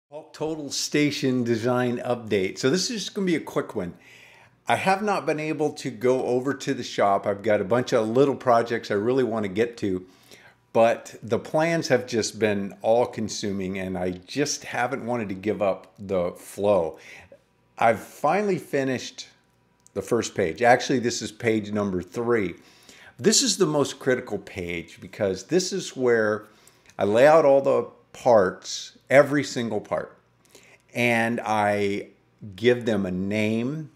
Paulk Total Station Design Update. So this is just going to be a quick one. I have not been able to go over to the shop. I've got a bunch of little projects I really want to get to, but the plans have just been all consuming and I just haven't wanted to give up the flow. I've finally finished the first page. Actually, this is page number 3. This is the most critical page because this is where I lay out all the parts, every single part, and I give them a name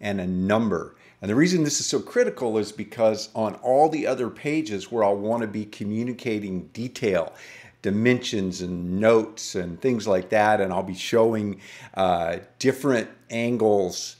and a number. And the reason this is so critical is because on all the other pages where I'll want to be communicating detail, dimensions and notes and things like that, and I'll be showing different angles,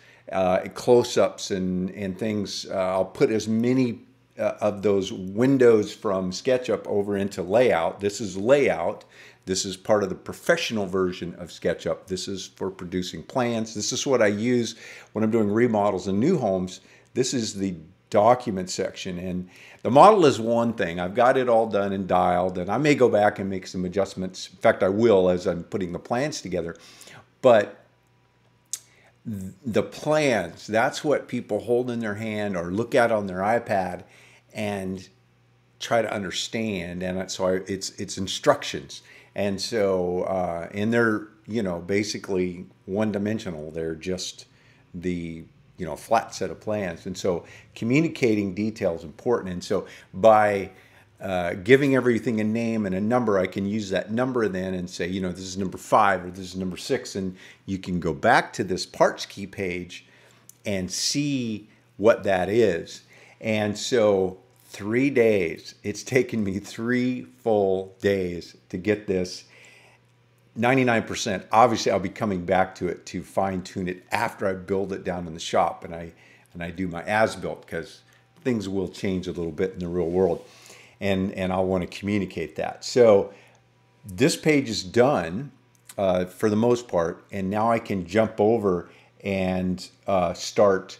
close-ups and things. I'll put as many of those windows from SketchUp over into layout. This is layout. This is part of the professional version of SketchUp. This is for producing plans. This is what I use when I'm doing remodels in new homes. This is the document section. And the model is one thing. I've got it all done and dialed, and I may go back and make some adjustments. In fact, I will as I'm putting the plans together. But the plans, that's what people hold in their hand or look at on their iPad and try to understand. And so it's instructions. And so, and they're, basically one-dimensional. They're just the, flat set of plans. And so communicating detail is important. And so by giving everything a name and a number, I can use that number then and say, this is number 5 or this is number 6. And you can go back to this parts key page and see what that is. And so 3 days, it's taken me 3 full days to get this 99%. Obviously, I'll be coming back to it to fine tune it after I build it down in the shop and I do my as-built, because things will change a little bit in the real world. And I'll want to communicate that. So this page is done for the most part, and now I can jump over and start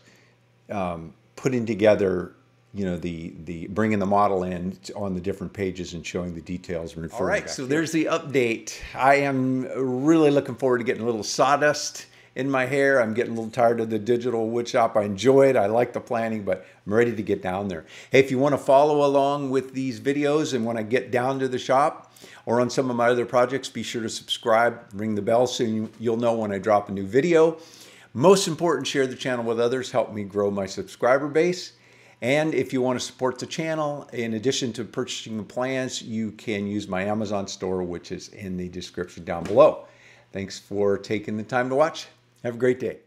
putting together, the bringing the model in on the different pages and showing the details and referring. All right, so there's the update. I am really looking forward to getting a little sawdust in my hair. I'm getting a little tired of the digital wood shop. I enjoy it. I like the planning, but I'm ready to get down there. Hey, if you want to follow along with these videos and when I get down to the shop or on some of my other projects, be sure to subscribe, ring the bell so you'll know when I drop a new video. Most important, share the channel with others. Help me grow my subscriber base. And if you want to support the channel, in addition to purchasing the plans, you can use my Amazon store, which is in the description down below. Thanks for taking the time to watch. Have a great day.